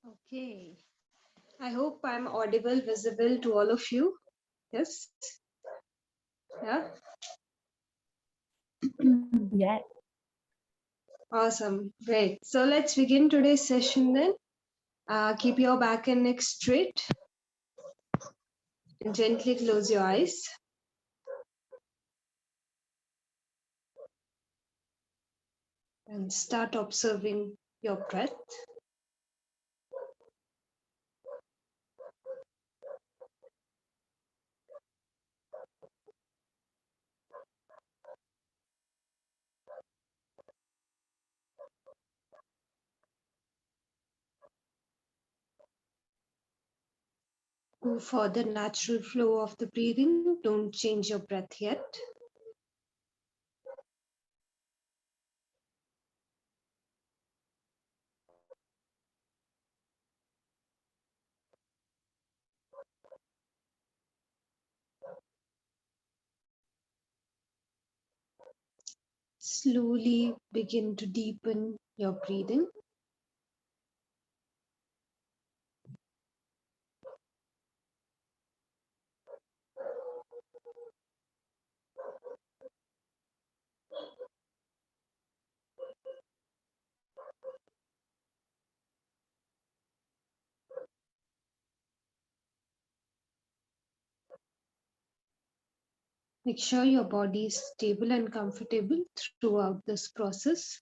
Okay. I hope I'm audible, visible to all of you. Yes? Yeah? Yeah. Awesome. Great. So let's begin today's session then. Keep your back and neck straight and gently close your eyes. And start observing your breath. Go for the natural flow of the breathing. Don't change your breath yet. Slowly begin to deepen your breathing. Make sure your body is stable and comfortable throughout this process.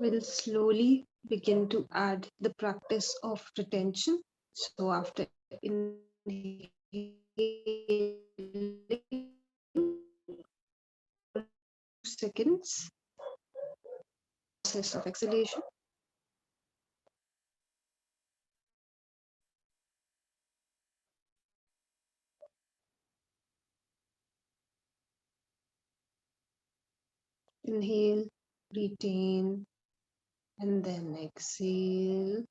We'll slowly begin to add the practice of retention. So after inhaling seconds, process of exhalation. Inhale, retain, and then exhale.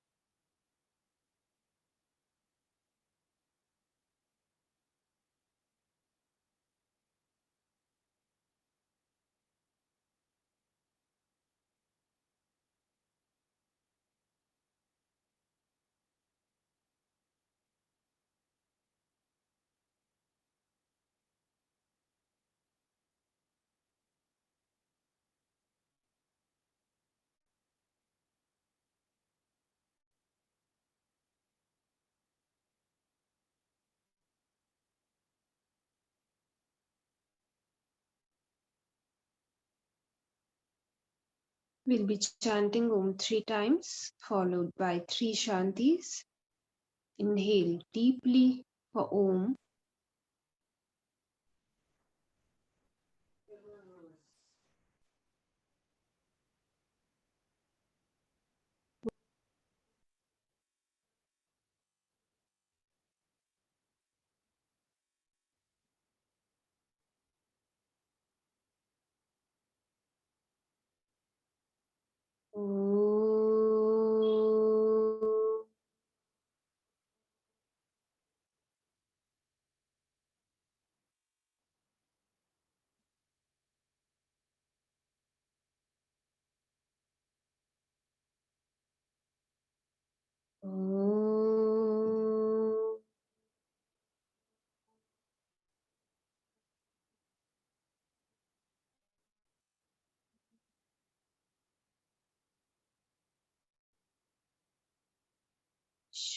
We'll be chanting Om 3 times, followed by 3 Shantis. Inhale deeply for Om.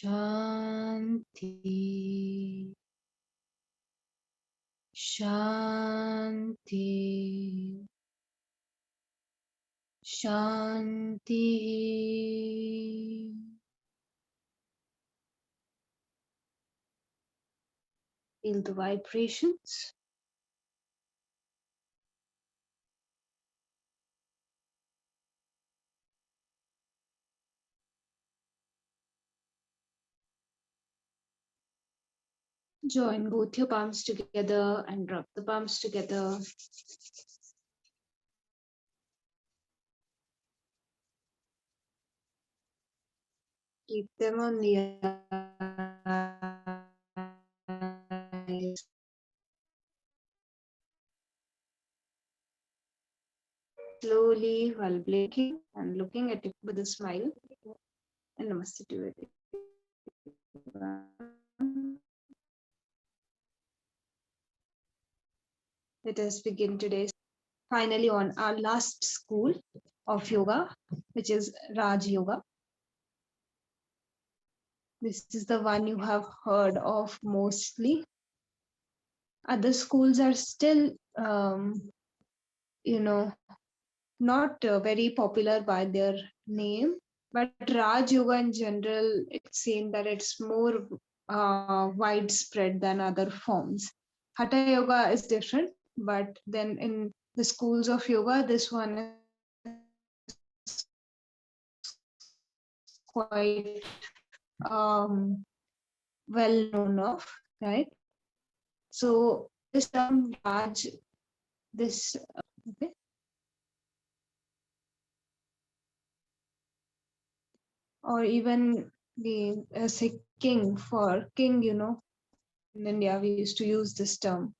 Shanti, Shanti, Shanti. Feel the vibrations. Join both your palms together and rub the palms together. Keep them on the eyes. Slowly while blinking and looking at it with a smile. And namaste to everyone. Let us begin today's finally on our last school of yoga, which is Raj Yoga. This is the one you have heard of mostly. Other schools are still, not very popular by their name, but Raj Yoga in general, it's seen that it's more widespread than other forms. Hatha Yoga is different, but then in the schools of yoga, this one is quite well known of, right? So this term Raj, this okay. Or even the say king for king, in India we used to use this term.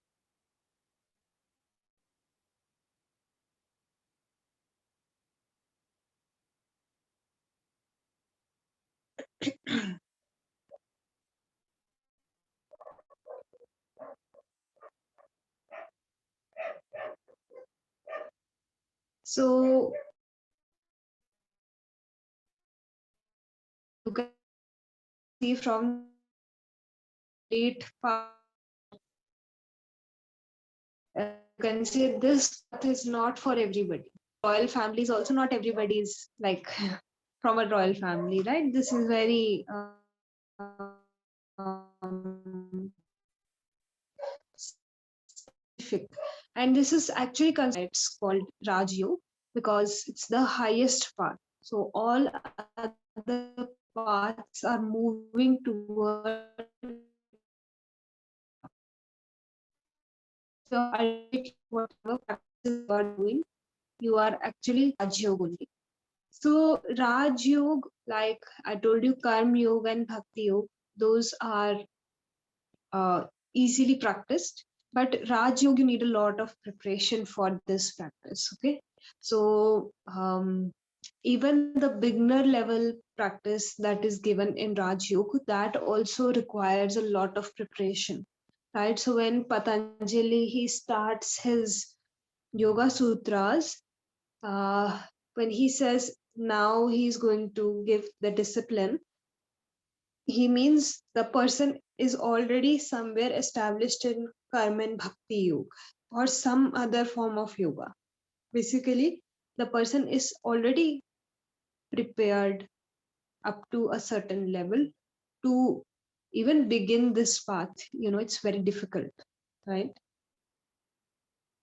So you can see from late part, you can say this path is not for everybody. Royal family is also not everybody is like from a royal family, right? This is very specific, and this is actually considered, it's called Raj Yoga because it's the highest path. So all other paths are moving toward. So ultimately, whatever practice you are doing, you are actually Raj Yoga only. So Raj Yoga, like I told you, Karma Yoga and Bhakti Yoga, those are easily practiced. But Raj Yoga, you need a lot of preparation for this practice. Okay, so even the beginner level practice that is given in Raj Yoga, that also requires a lot of preparation, right? So when Patanjali he starts his Yoga Sutras, when he says now he's going to give the discipline, he means the person is already somewhere established in karma and bhakti yoga or some other form of yoga. Basically, the person is already prepared up to a certain level to even begin this path. It's very difficult, right?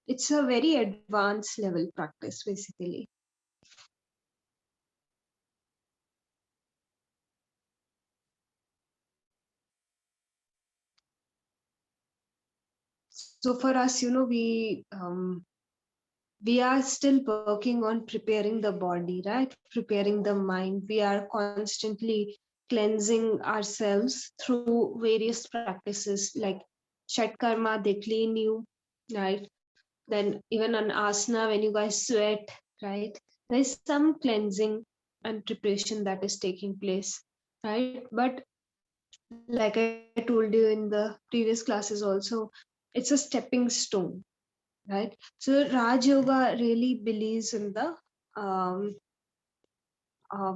It's a very advanced level practice, basically. So for us, we are still working on preparing the body, right? Preparing the mind. We are constantly cleansing ourselves through various practices like Shat Karma, they clean you, right? Then even on asana, when you guys sweat, right? There's some cleansing and preparation that is taking place, right? But like I told you in the previous classes also, it's a stepping stone, right? So Raj Yoga really believes in the um, uh,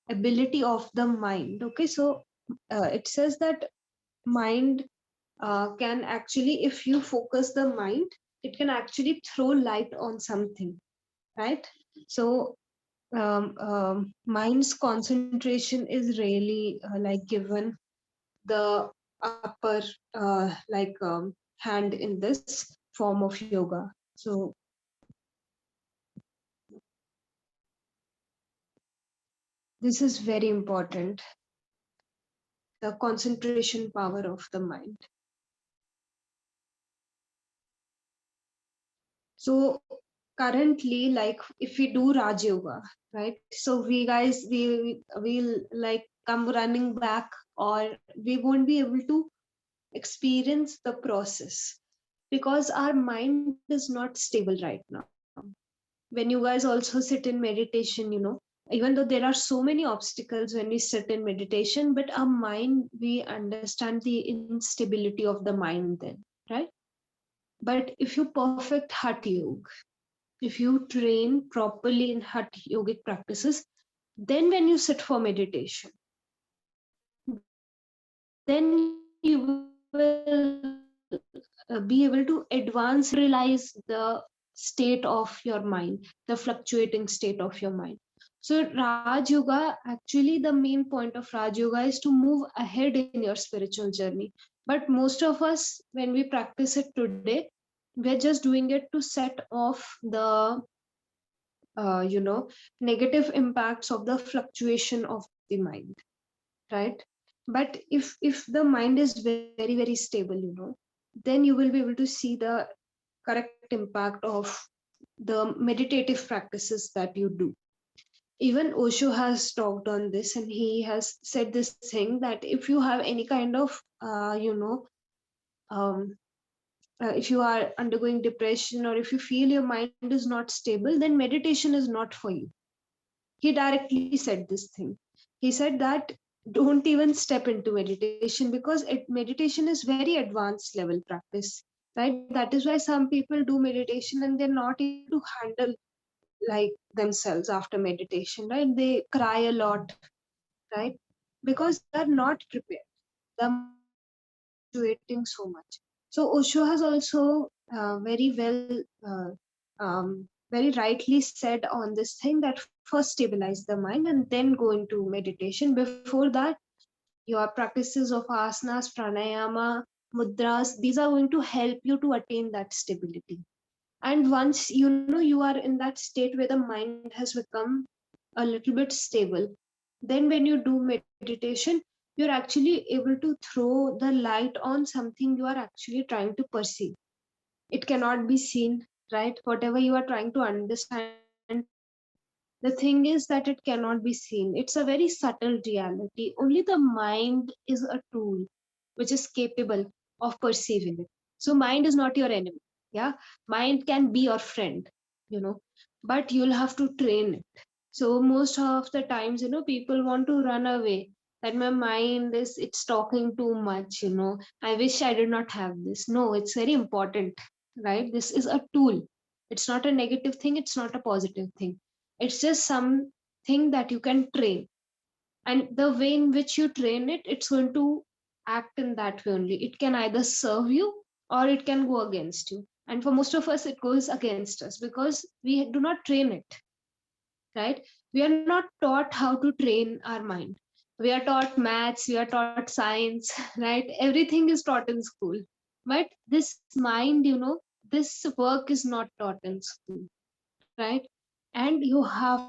ability of the mind. Okay, so it says that mind can actually, if you focus the mind, it can actually throw light on something, right? So mind's concentration is really like given the upper hand in this form of yoga. So this is very important, the concentration power of the mind. So currently, like if we do Raj Yoga, right? So we guys we will like come running back, or we won't be able to experience the process, because our mind is not stable right now. When you guys also sit in meditation, even though there are so many obstacles when we sit in meditation, but our mind, we understand the instability of the mind then, right? But if you perfect Hatha Yoga, if you train properly in Hatha yogic practices, then when you sit for meditation, then you will be able to advance your mind, realize the state of your mind, the fluctuating state of your mind. So Raj Yoga, actually the main point of Raj Yoga is to move ahead in your spiritual journey. But most of us, when we practice it today, we're just doing it to set off the negative impacts of the fluctuation of the mind, right? But if the mind is very very stable, then you will be able to see the correct impact of the meditative practices that you do. Even Osho has talked on this, and he has said this thing that if you have any kind of um, if you are undergoing depression, or if you feel your mind is not stable, then meditation is not for you. He directly said this thing. He said that don't even step into meditation, because meditation is very advanced level practice, right? That is why some people do meditation and they're not able to handle like themselves after meditation, right? They cry a lot, right? Because they are not prepared. The mind is fluctuating so much. So Osho has also very rightly said on this thing that first stabilize the mind and then go into meditation. Before that, your practices of asanas, pranayama, mudras, these are going to help you to attain that stability. And once you are in that state where the mind has become a little bit stable, then when you do meditation, you're actually able to throw the light on something you are actually trying to perceive. It cannot be seen, right? Whatever you are trying to understand, the thing is that it cannot be seen. It's a very subtle reality. Only the mind is a tool which is capable of perceiving it. So mind is not your enemy. Yeah, mind can be your friend, you know but you'll have to train it. So most of the times, people want to run away, that my mind is, it's talking too much, I wish I did not have this. No, it's very important, right? This is a tool. It's not a negative thing, it's not a positive thing. It's just something that you can train. And the way in which you train it, it's going to act in that way only. It can either serve you or it can go against you. And for most of us, it goes against us because we do not train it, right? We are not taught how to train our mind. We are taught maths, we are taught science, right? Everything is taught in school. But this mind, this work is not taught in school, right? And you have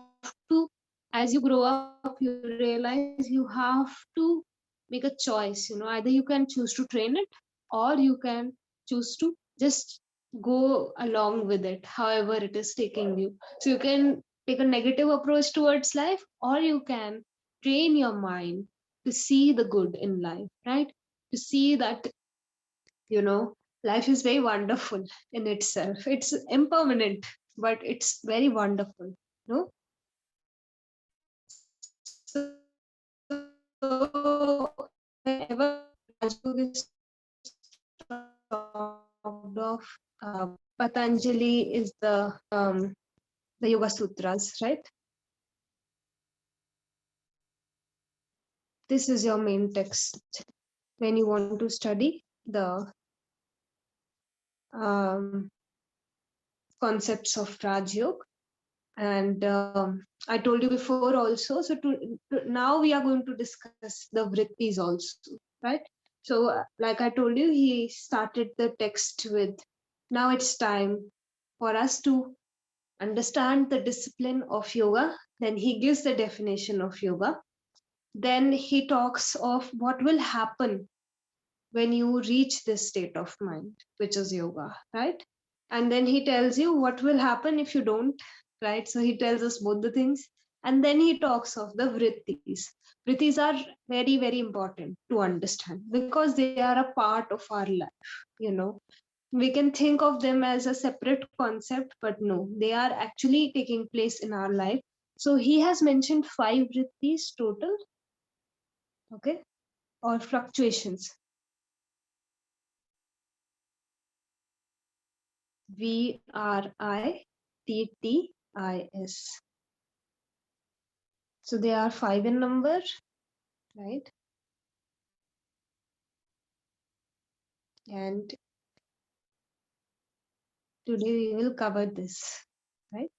to, as you grow up, you realize you have to make a choice. Either you can choose to train it, or you can choose to just go along with it, however it is taking you. So you can take a negative approach towards life, or you can train your mind to see the good in life, right? To see that, life is very wonderful in itself. It's impermanent, but it's very wonderful, no? So whenever Raj Yoga is talked of, Patanjali is the Yoga Sutras, right? This is your main text when you want to study the um, concepts of Raj Yoga. And I told you before also. So now we are going to discuss the vrittis also, right? So like I told you, he started the text with, now it's time for us to understand the discipline of yoga. Then he gives the definition of yoga. Then he talks of what will happen when you reach this state of mind, which is yoga, right? And then he tells you what will happen if you don't, right? So he tells us both the things. And then he talks of the vrittis. Vrittis are very, very important to understand because they are a part of our life. We can think of them as a separate concept, but no, they are actually taking place in our life. So he has mentioned 5 vrittis total, okay, or fluctuations. VRITTIS. So they are 5 in number, right? And today we will cover this, right?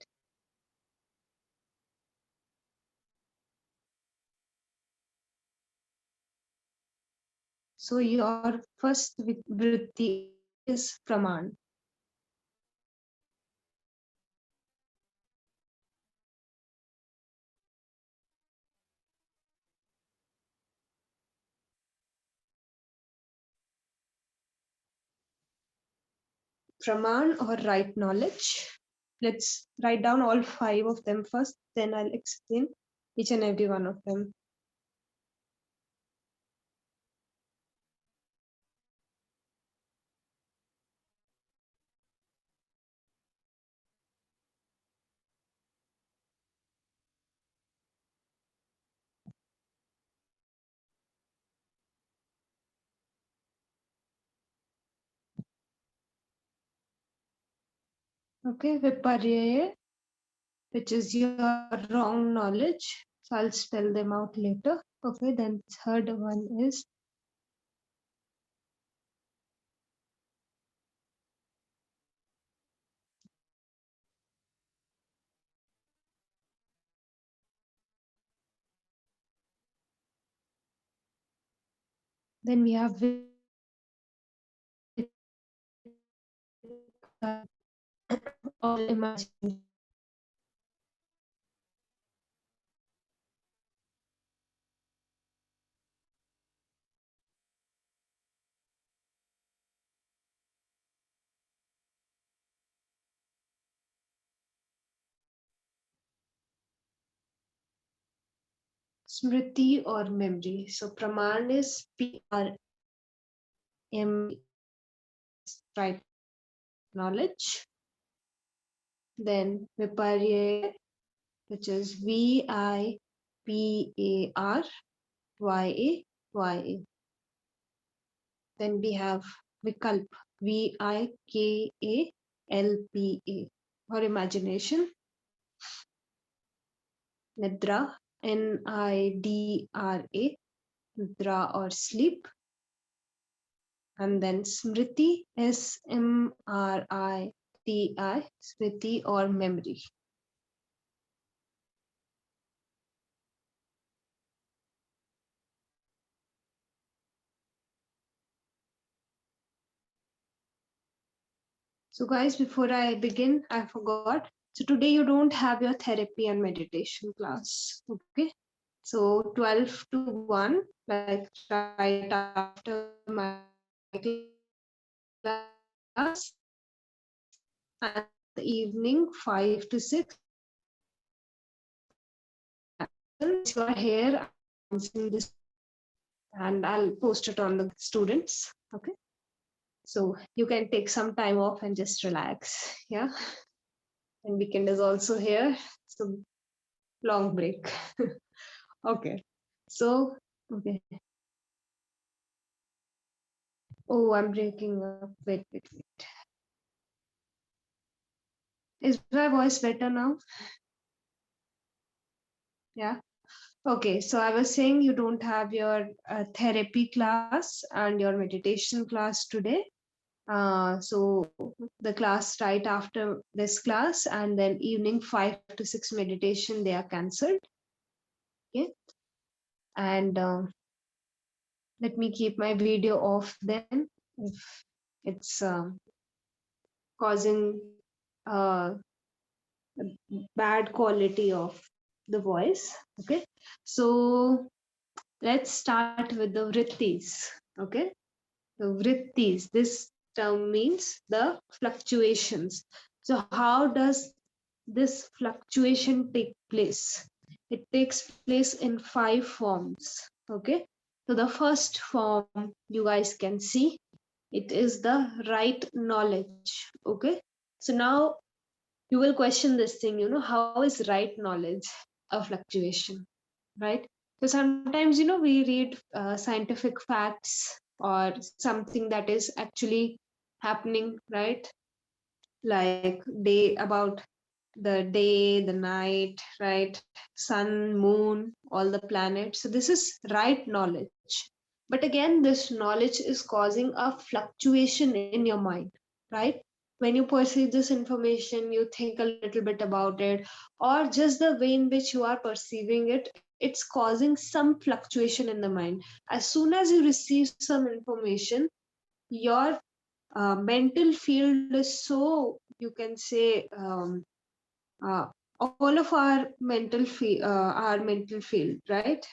So your first vritti is praman. Praman or right knowledge. Let's write down all 5 of them first, then I'll explain each and every one of them. Okay, viparya, which is your wrong knowledge. So I'll spell them out later. Okay, then third one is then we have all imagination. Smriti or memory. So praman is PRM, right knowledge. Then viparya, which is VIPARYAYA. Then we have vikalp, VIKALPA, or imagination. Nidra, NIDRA, nidra or sleep. And then smriti, SMRITI, smriti or memory. So guys, before I begin, I forgot. So today you don't have your therapy and meditation class, okay? So 12 to 1, like right after my class, and the evening 5 to 6. Since you are here, I'm answering this and I'll post it on the students, okay? So you can take some time off and just relax, yeah? And weekend is also here, so long break. Okay. So, okay. Oh, I'm breaking up. Wait, wait, wait. Is my voice better now? Yeah. Okay. So I was saying you don't have your therapy class and your meditation class today. So the class right after this class and then evening 5 to 6 meditation, they are cancelled. Okay. And let me keep my video off then if it's causing bad quality of the voice. Okay, so let's start with the vrittis. Okay, the vrittis, this term means the fluctuations. So how does this fluctuation take place? It takes place in 5 forms. Okay. So the first form you guys can see, it is the right knowledge. Okay. So now you will question this thing, how is right knowledge a fluctuation, right? So sometimes, we read scientific facts or something that is actually happening, right? Like the day, the night, right? Sun, moon, all the planets. So this is right knowledge. But again, this knowledge is causing a fluctuation in your mind, right? When you perceive this information, you think a little bit about it, or just the way in which you are perceiving it, it's causing some fluctuation in the mind. As soon as you receive some information, your mental field is so, you can say, uh, all of our mental field, right?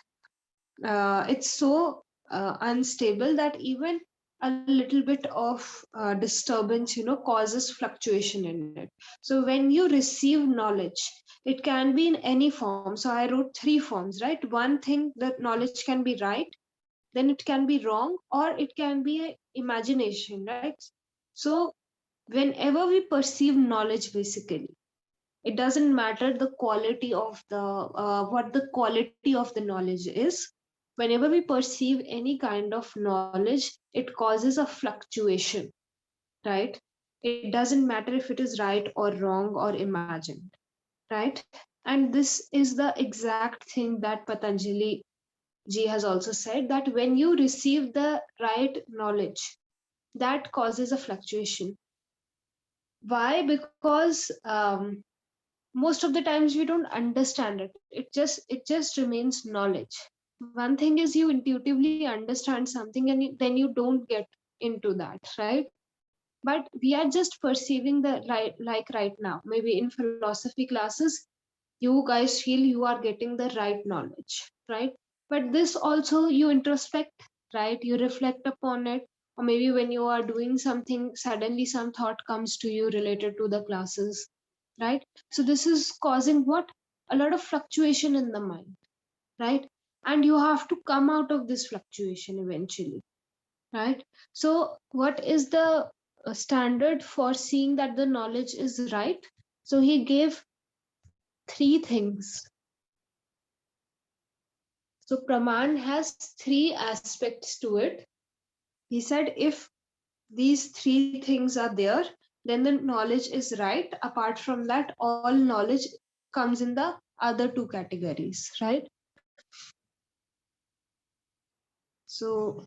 It's so unstable that even a little bit of disturbance, causes fluctuation in it. So when you receive knowledge, it can be in any form. So I wrote 3 forms, right? One thing, that knowledge can be right, then it can be wrong, or it can be a imagination, right? So whenever we perceive knowledge, basically, it doesn't matter the quality of the what the quality of the knowledge is. Whenever we perceive any kind of knowledge, it causes a fluctuation, right? It doesn't matter if it is right or wrong or imagined, right? And this is the exact thing that Patanjali ji has also said, that when you receive the right knowledge, that causes a fluctuation. Why? Because most of the times we don't understand it. It just remains knowledge. One thing is, you intuitively understand something, and then you don't get into that, right? But we are just perceiving the right, like right now, maybe in philosophy classes, you guys feel you are getting the right knowledge, right? But this also, you introspect, right? You reflect upon it. Or maybe when you are doing something, suddenly some thought comes to you related to the classes, right? So this is causing what? A lot of fluctuation in the mind, right? And you have to come out of this fluctuation eventually, right? So what is the standard for seeing that the knowledge is right? So he gave 3 things. So Praman has 3 aspects to it. He said if these 3 things are there, then the knowledge is right. Apart from that, all knowledge comes in the other 2 categories, right? So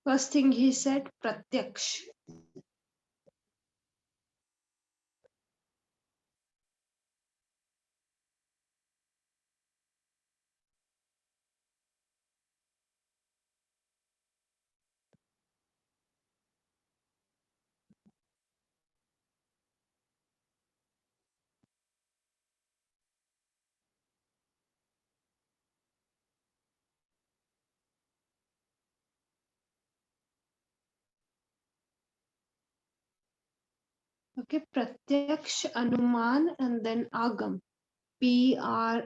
first thing he said, pratyaksh. Okay, pratyaksh, anuman, and then agam. Pratyaksh.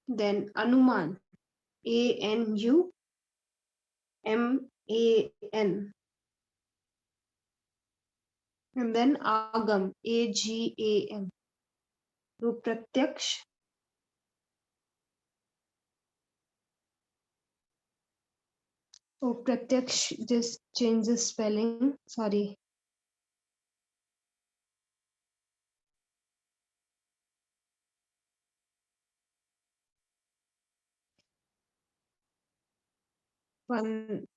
Then anuman. Anuman. And then agam. Agam. So pratyaksh. Oh, pratyaksh just change the spelling. Sorry. One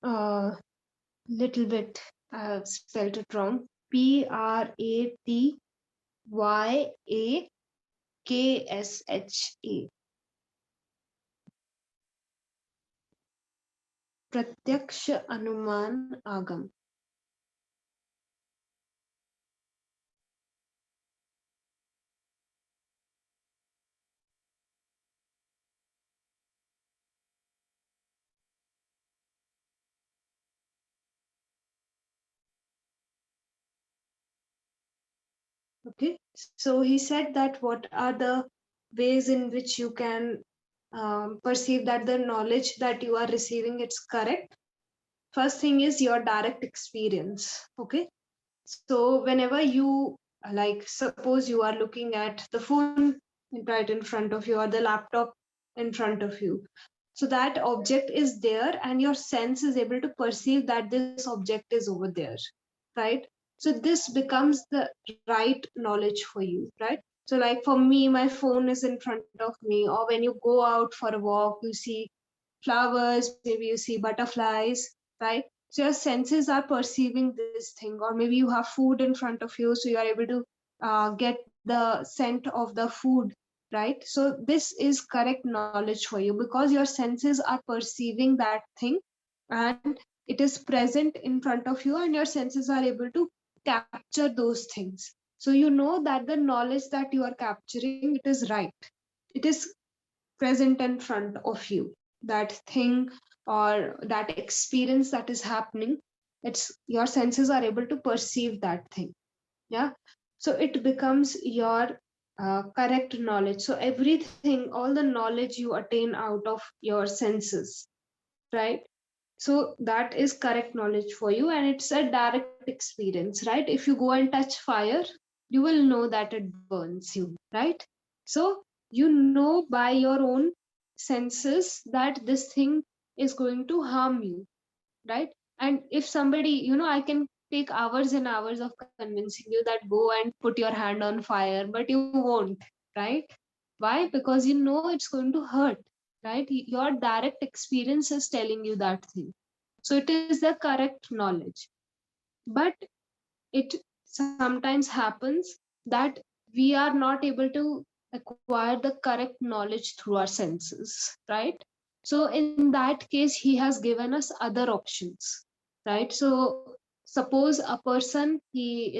little bit I have spelled it wrong. Pratyaya. KSHA. प्रत्यक्ष अनुमान आगम. Okay, so he said that what are the ways in which you can perceive that the knowledge that you are receiving it's correct. First thing is your direct experience. Okay, so whenever you like, suppose you are looking at the phone right in front of you or the laptop in front of you, so that object is there and your sense is able to perceive that this object is over there, right? So this becomes the right knowledge for you, right? So like for me, my phone is in front of me, or when you go out for a walk, you see flowers, maybe you see butterflies, right? So your senses are perceiving this thing, or maybe you have food in front of you, so you are able to get the scent of the food, right? So this is correct knowledge for you because your senses are perceiving that thing and it is present in front of you, and your senses are able to capture those things. So you know that the knowledge that you are capturing, it is right. It is present in front of you, that thing or that experience that is happening, it's your senses are able to perceive that thing. Yeah, so it becomes your correct knowledge. So everything, all the knowledge you attain out of your senses, right? So that is correct knowledge for you, and it's a direct experience, right? If you go and touch fire, you will know that it burns you, right? So you know by your own senses that this thing is going to harm you, right? And if somebody, I can take hours and hours of convincing you that go and put your hand on fire, but you won't, right? Why? Because you know it's going to hurt, right? Your direct experience is telling you that thing. So it is the correct knowledge. But it sometimes happens that we are not able to acquire the correct knowledge through our senses, right? So in that case, he has given us other options, right? So suppose a person, he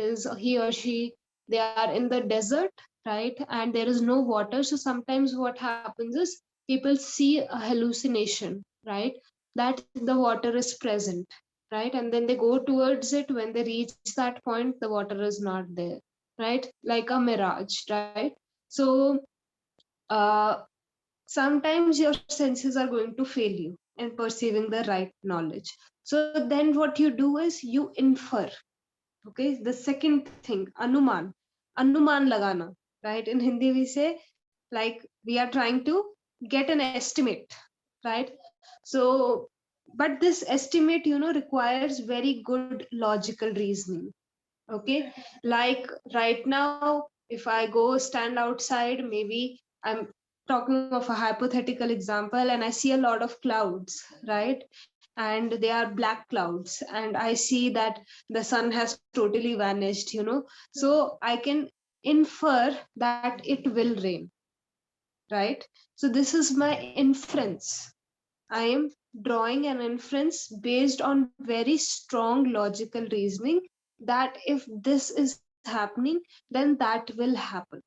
or she, they are in the desert, right? And there is no water. So sometimes what happens is people see a hallucination, right? That the water is present, right? And then they go towards it. When they reach that point, the water is not there, right? Like a mirage, right? So uh, sometimes your senses are going to fail you in perceiving the right knowledge. So then what you do is you infer. Okay, the second thing, anuman lagana, right? In Hindi we say, like, we are trying to get an estimate, right? So but this estimate, requires very good logical reasoning. Okay, like right now, if I go stand outside, maybe I'm talking of a hypothetical example, and I see a lot of clouds, right? And they are black clouds, and I see that the sun has totally vanished, so I can infer that it will rain, right? So this is my inference. I am drawing an inference based on very strong logical reasoning that if this is happening, then that will happen.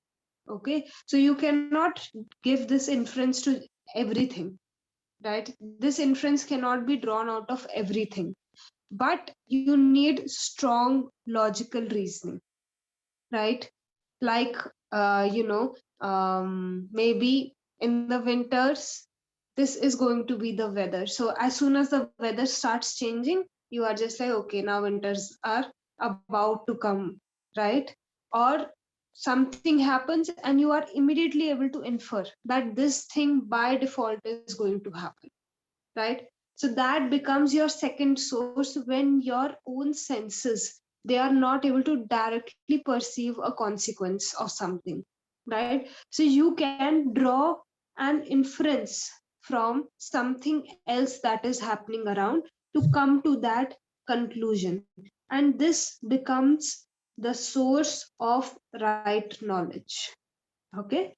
Okay, so you cannot give this inference to everything, right? This inference cannot be drawn out of everything, but you need strong logical reasoning, right? Like, maybe in the winters, this is going to be the weather. So as soon as the weather starts changing, you are just like, okay, now winters are about to come, right? Or something happens and you are immediately able to infer that this thing by default is going to happen, right? So that becomes your second source when your own senses, they are not able to directly perceive a consequence of something, right? So you can draw an inference from something else that is happening around to come to that conclusion, and this becomes the source of right knowledge. Okay,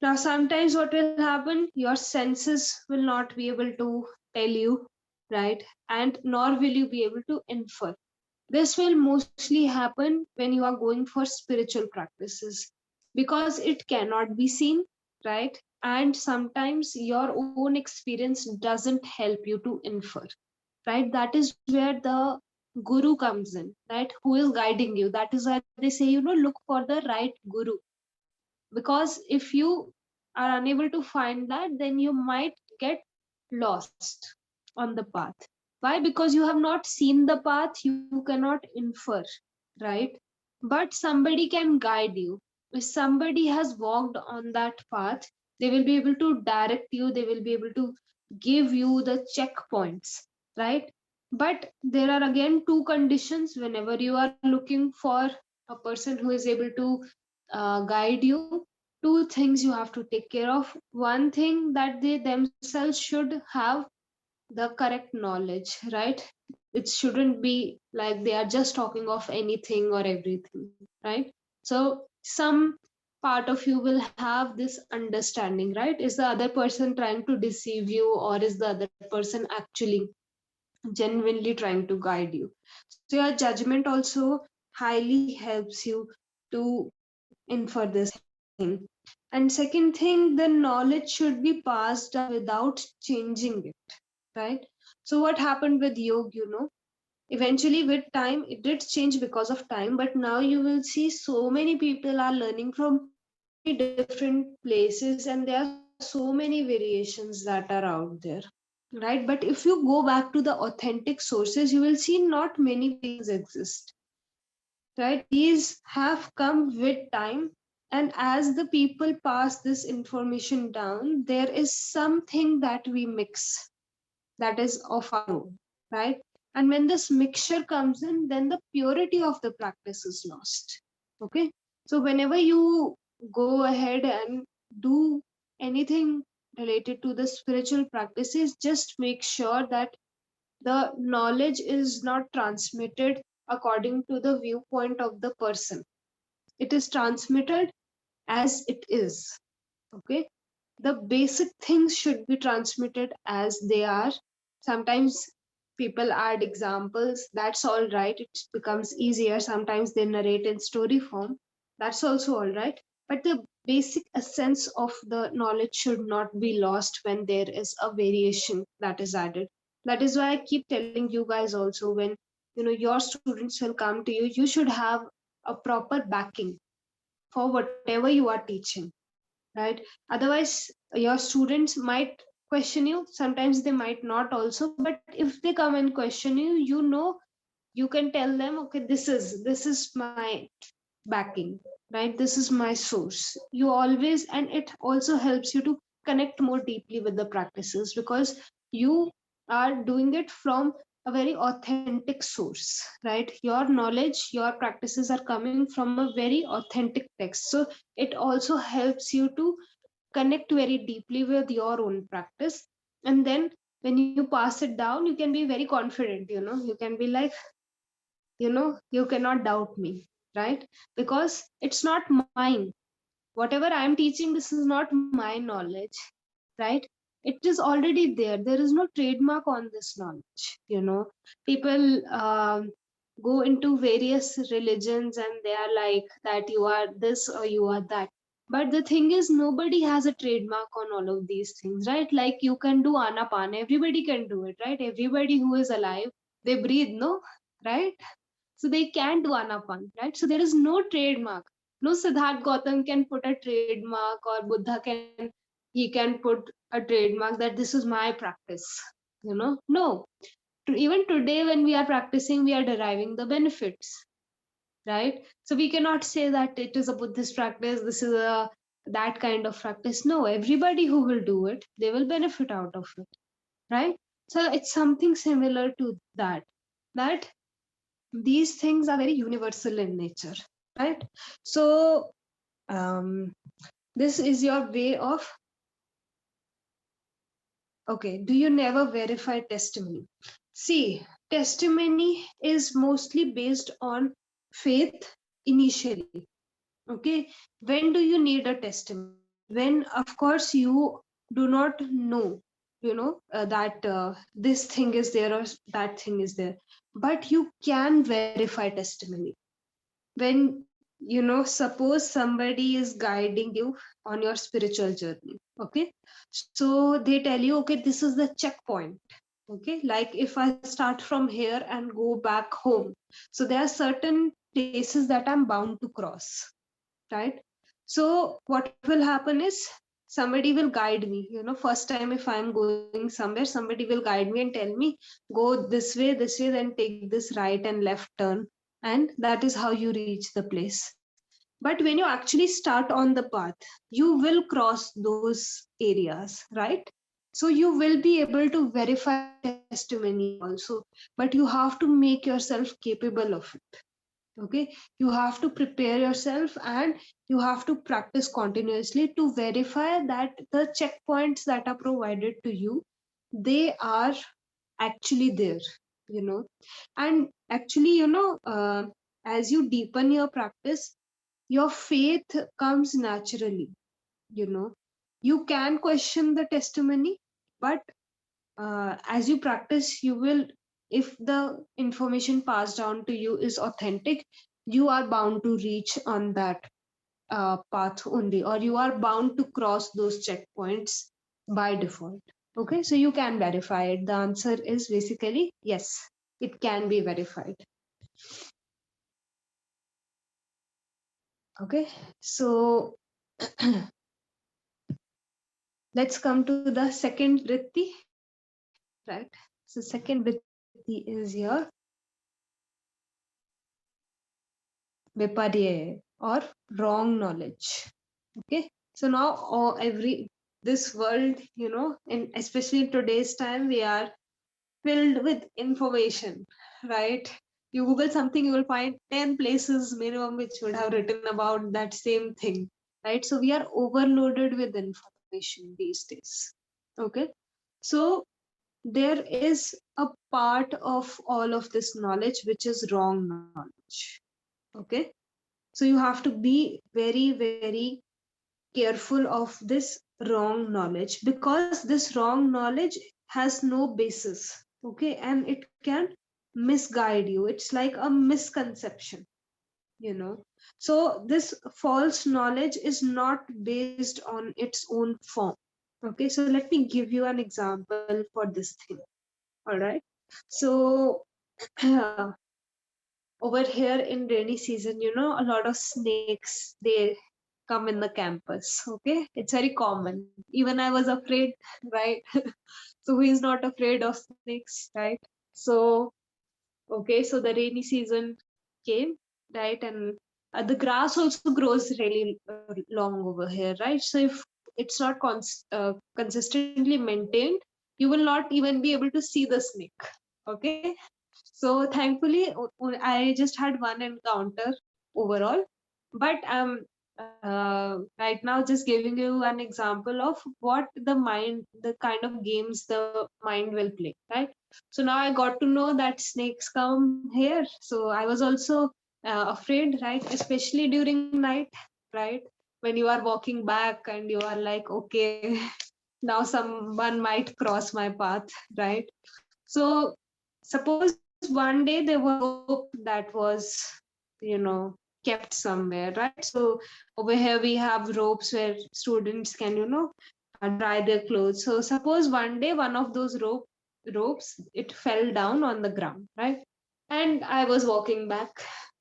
Now, sometimes what will happen, your senses will not be able to tell you, right? And nor will you be able to infer. This will mostly happen when you are going for spiritual practices because it cannot be seen, right? And sometimes your own experience doesn't help you to infer, right? That is where the guru comes in, right? Who is guiding you. That is why they say, look for the right guru. Because if you are unable to find that, then you might get lost on the path. Why? Because you have not seen the path, you cannot infer, right? But somebody can guide you. If somebody has walked on that path, they will be able to direct you, they will be able to give you the checkpoints, right? But there are again two conditions whenever you are looking for a person who is able to guide you. Two things you have to take care of. One thing, that they themselves should have the correct knowledge, right? It shouldn't be like they are just talking of anything or everything, right? So some part of you will have this understanding, right? Is the other person trying to deceive you, or is the other person actually genuinely trying to guide you? So your judgment also highly helps you to infer this thing. And second thing, the knowledge should be passed down without changing it, right? So what happened with yoga, eventually with time it did change because of time, but now you will see so many people are learning from so many different places, and there are so many variations that are out there, right? But if you go back to the authentic sources, you will see not many variations exist, right? These have come with time, and as the people pass this information down, there is something that we mix, that is of our own, right? And when this mixture comes in, then the purity of the practice is lost. Okay. So whenever you go ahead and do anything related to the spiritual practices, just make sure that the knowledge is not transmitted according to the viewpoint of the person. It is transmitted as it is. Okay. The basic things should be transmitted as they are. Sometimes people add examples, that's all right, it becomes easier. Sometimes they narrate in story form, that's also all right. But the basic essence of the knowledge should not be lost when there is a variation that is added. That is why I keep telling you guys also, when your students will come to you, you should have a proper backing for whatever you are teaching, right? Otherwise your students might question you, sometimes they might not also, but if they come and question you, you can tell them, okay, this is my backing, right? This is my source. You always, and it also helps you to connect more deeply with the practices, because you are doing it from a very authentic source, right? Your knowledge, your practices are coming from a very authentic text, so it also helps you to connect very deeply with your own practice. And then when you pass it down, you can be very confident, you can be like, you cannot doubt me, right? Because it's not mine. Whatever I am teaching, this is not my knowledge, right? It is already there is no trademark on this knowledge. People go into various religions and they are like that you are this or you are that. But the thing is, nobody has a trademark on all of these things, right? Like you can do anapan, everybody can do it, right? Everybody who is alive, they breathe, no? Right? So they can do anapan, right? So there is no trademark. No Siddharth Gautam can put a trademark, or Buddha he can put a trademark that this is my practice. No. Even today, when we are practicing, we are deriving the benefits, right? So we cannot say that it is a Buddhist practice, this is a that kind of practice. No, everybody who will do it, they will benefit out of it, right? So it's something similar to that these things are very universal in nature, right? So um, this is your way of, okay, do you never verify testimony? See, testimony is mostly based on faith initially. Okay, when do you need a testimony? when of course you do not know, that this thing is there or that thing is there, but you can verify testimony. When, suppose somebody is guiding you on your spiritual journey, okay, so they tell you, okay, this is the checkpoint. Okay, like if I start from here and go back home, so there are certain places that I'm bound to cross, right? So what will happen is somebody will guide me, first time if I'm going somewhere, somebody will guide me and tell me, go this way, then take this right and left turn, and that is how you reach the place. But when you actually start on the path, you will cross those areas, right? So you will be able to verify testimony also, but you have to make yourself capable of it. Okay, you have to prepare yourself, and you have to practice continuously to verify that the checkpoints that are provided to you, they are actually there, you know and actually, as you deepen your practice, your faith comes naturally. you know you can question the testimony, but as you practice, you will, if the information passed down to you is authentic, you are bound to reach on that path only, or you are bound to cross those checkpoints by default. Okay, so you can verify it. The answer is basically yes, it can be verified. Okay, so let's come to the second vritti, right? So second vritti is your viparya, or wrong knowledge. Okay, so now every this world, and especially in today's time, we are filled with information, right? You google something, you will find 10 places minimum which would have written about that same thing, right? So we are overloaded with information these days. Okay, so there is a part of all of this knowledge which is wrong knowledge. Okay, so you have to be very, very careful of this wrong knowledge, because this wrong knowledge has no basis. Okay, and it can misguide you. It's like a misconception, you know so this false knowledge is not based on its own form. Okay, so let me give you an example for this thing. All right, so over here in rainy season, a lot of snakes, they come in the campus. Okay, it's very common. Even I was afraid, right? So who is not afraid of snakes, right? So okay, so the rainy season came, right? And the grass also grows really long over here, right? So if it's not consistently maintained, you will not even be able to see the snake. Okay, so thankfully, I just had one encounter overall, but right now just giving you an example of what the kind of games the mind will play, right? So now I got to know that snakes come here. So I was also afraid, right? Especially during night, right? When you are walking back and you are like, okay, now someone might cross my path, right? So suppose one day there was a rope that was, kept somewhere, right? So over here we have ropes where students can, dry their clothes. So suppose one day one of those ropes, it fell down on the ground, right? And I was walking back,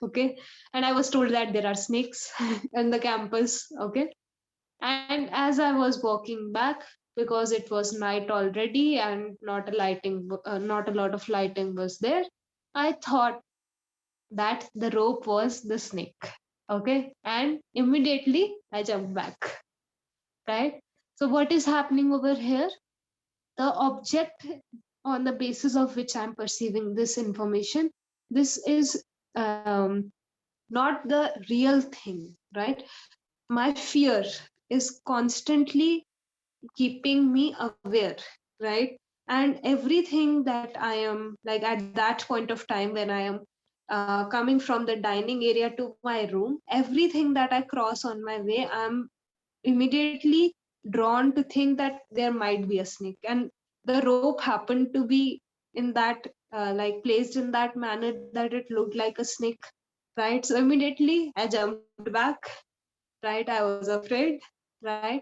okay, and I was told that there are snakes in the campus, okay. And as I was walking back, because it was night already and not a lot of lighting was there, I thought that the rope was the snake. Okay, and immediately I jumped back, right? So what is happening over here? The object on the basis of which I'm perceiving this information, this is not the real thing, right? My fear is constantly keeping me aware, right? And everything that I am like at that point of time when I am coming from the dining area to my room, everything that I cross on my way, I'm immediately drawn to think that there might be a snake, and the rope happened to be in that like placed in that manner that it looked like a snake, right? So immediately I jumped back, right? I was afraid, right?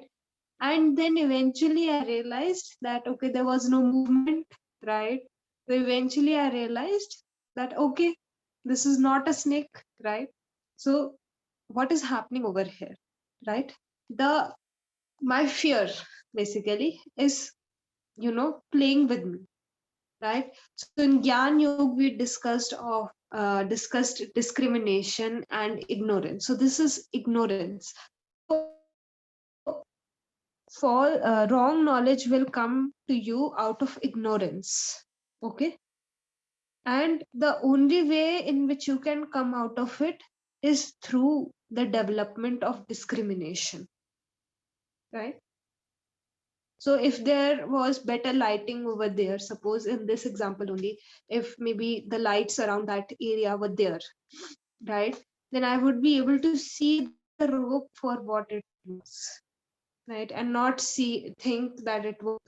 And then eventually I realized that okay, there was no movement, right? So eventually I realized that okay, this is not a snake, right? So what is happening over here, right? The my fear basically is, playing with me, right? So in Gyan Yoga we discussed discrimination and ignorance. So this is ignorance. So wrong knowledge will come to you out of ignorance, okay? And the only way in which you can come out of it is through the development of discrimination, right? So if there was better lighting over there, suppose in this example only, if maybe the lights around that area were there, right, then I would be able to see the rope for what it was, right, and not think that it was,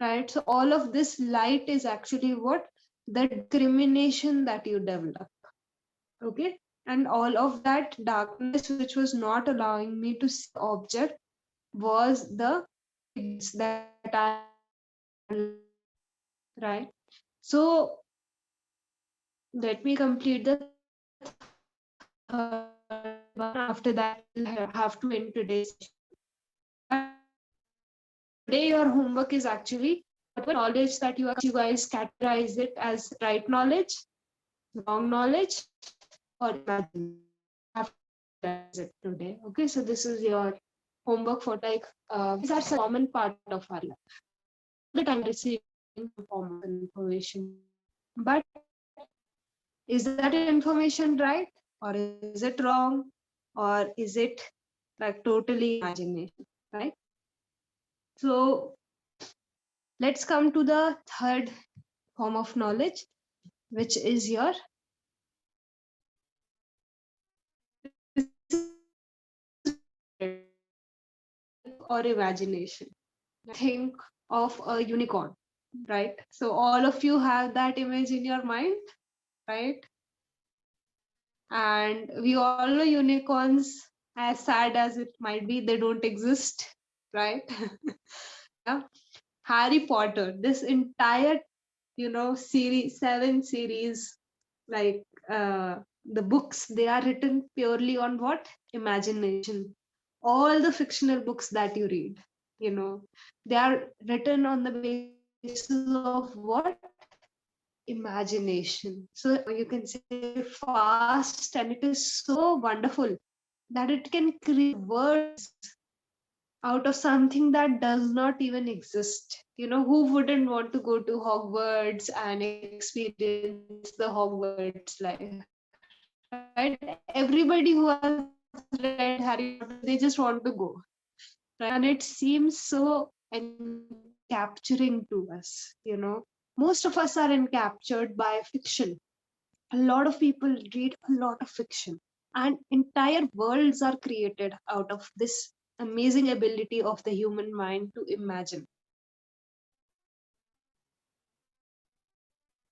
right? So all of this light is actually what? The discrimination that you develop, okay? And all of that darkness which was not allowing me to see the object was the ignorance that I am right? So let me complete the third one. After that, we'll have to end today's session. But today your homework is actually whatever knowledge that you guys categorize it as right knowledge, wrong knowledge, or imagination. You have to categorize it today. Okay, so this is your homework for like these are some common part of our life. All the time we are receiving some form of information. But is that information right? Or is it wrong? Or is it like totally imagination? Right? So let's come to the third form of knowledge, which is your or imagination. Think of a unicorn, right? So all of you have that image in your mind, right? And we all know unicorns, as sad as it might be, they don't exist, right? Yeah. Harry Potter, this entire, series, 7 series, like the books, they are written purely on what? Imagination. All the fictional books that you read, they are written on the basis of what? Imagination. So you can say fast, and it is so wonderful that it can create words out of something that does not even exist. Who wouldn't want to go to Hogwarts and experience the Hogwarts life, right? Everybody who has read Harry Potter, they just want to go, right? And it seems so capturing to us. Most of us are encaptured by fiction. A lot of people read a lot of fiction, and entire worlds are created out of this amazing ability of the human mind to imagine.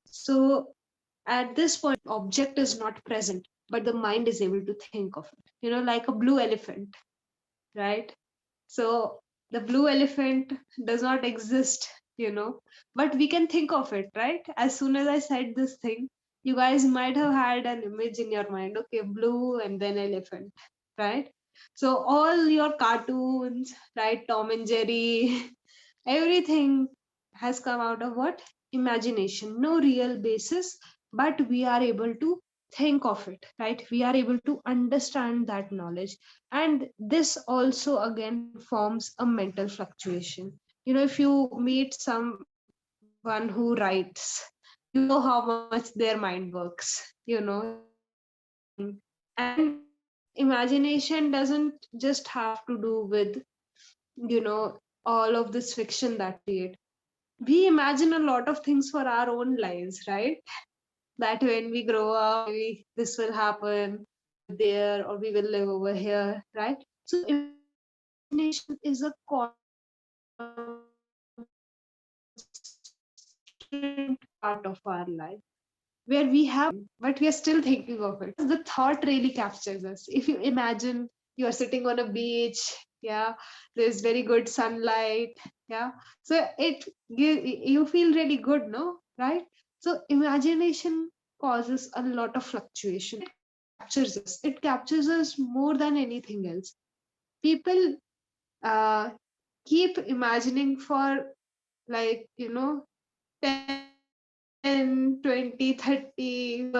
So at this point, object is not present, but the mind is able to think of it, like a blue elephant, right? So the blue elephant does not exist, but we can think of it, right? As soon as I said this thing, you guys might have had an image in your mind. Okay, blue and then elephant, right? So all your cartoons, right? Tom and Jerry, everything has come out of what? Imagination. No real basis, but we are able to think of it, right? We are able to understand that knowledge. And this also again forms a mental fluctuation. If you meet someone who writes, you know how much their mind works, thinking. And imagination doesn't just have to do with, all of this fiction that we create. We imagine a lot of things for our own lives, right? That when we grow up, maybe this will happen, we will live there, or we will live over here, right? So imagination imagination is a constant part of our life where we have but we are still thinking of it. The thought really captures us. If you imagine you are sitting on a beach, yeah, there's very good sunlight, yeah, so you feel really good, no, right? So imagination causes a lot of fluctuation. It captures us more than anything else. People uh, keep imagining for, like, 10, 20, 30,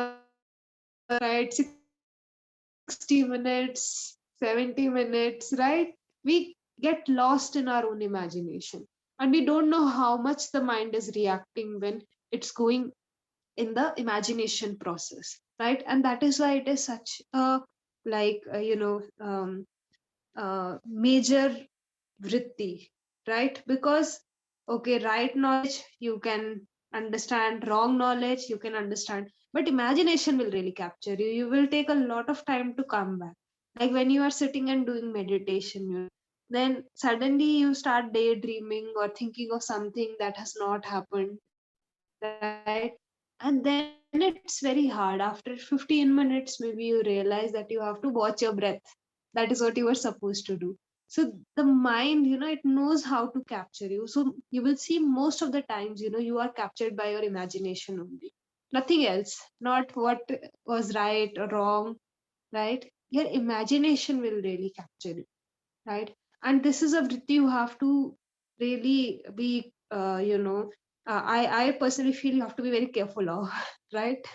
right, 60 minutes, 70 minutes, right? We get lost in our own imagination, and we don't know how much the mind is reacting when it's going in the imagination process, right? And that is why it is such a, like, major vritti, right? Because, okay, right knowledge you can understand, wrong knowledge you can understand, but imagination will really capture you. You will take a lot of time to come back. Like when you are sitting and doing meditation, then suddenly you start daydreaming or thinking of something that has not happened, right? And then it's very hard. After 15 minutes, maybe you realize that you have to watch your breath. That is what you were supposed to do. So the mind, it knows how to capture you. So you will see most of the times, you are captured by your imagination only. Nothing else. Not what was right or wrong, right? Your imagination will really capture you, right? And this is a vritti you have to really be, I personally feel you have to be very careful of, right?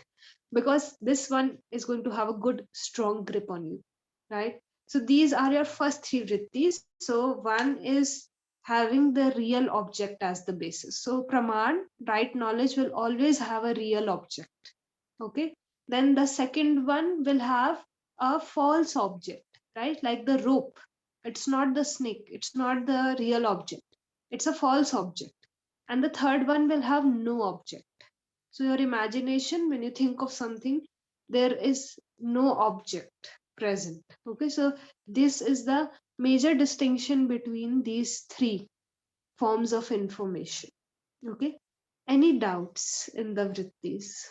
Because this one is going to have a good strong grip on you, right? So these are your first three vrittis. So one is having the real object as the basis. So praman, right knowledge, will always have a real object. Okay. Then the second one will have a false object, right? Like the rope. It's not the snake, it's not the real object, it's a false object. And the third one will have no object. So your imagination, when you think of something, there is no object present. Okay, so this is the major distinction between these three forms of information. Okay, any doubts in the vrittis?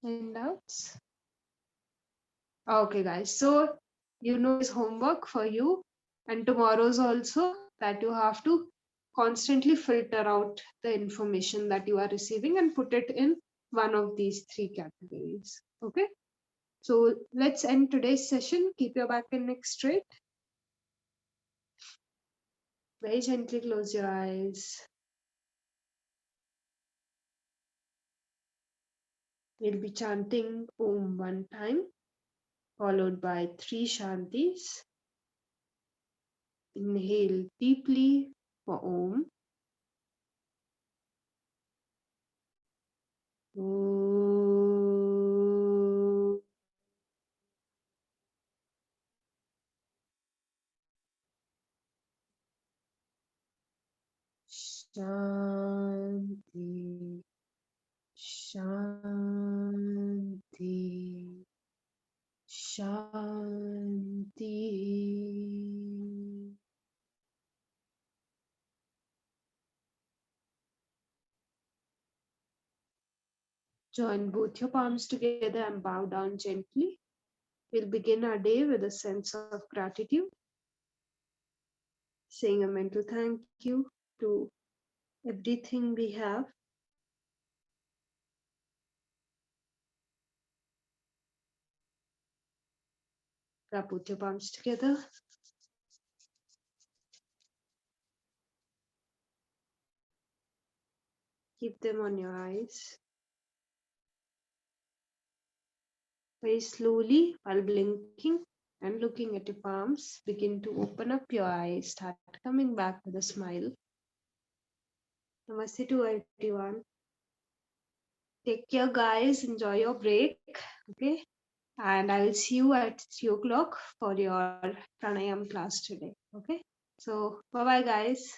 Any doubts? Okay, guys. So, is homework for you, and tomorrow's also, that you have to constantly filter out the information that you are receiving and put it in one of these three categories. Okay. So, let's end today's session. Keep your back and neck straight. Very gently close your eyes. We'll be chanting Om one time, followed by three Shantis. Inhale deeply for Om. Om. Shanti, Shanti, Shanti. Join both your palms together and bow down gently. We'll begin our day with a sense of gratitude, saying a mental thank you to everything we have. Grab both your palms together. Keep them on your eyes. Very slowly, while blinking and looking at your palms, begin to open up your eyes. Start coming back with a smile. Namaste to everyone. Take care, guys. Enjoy your break. Okay. And I will see you at 3 o'clock for your pranayam class today. Okay. So, bye bye, guys.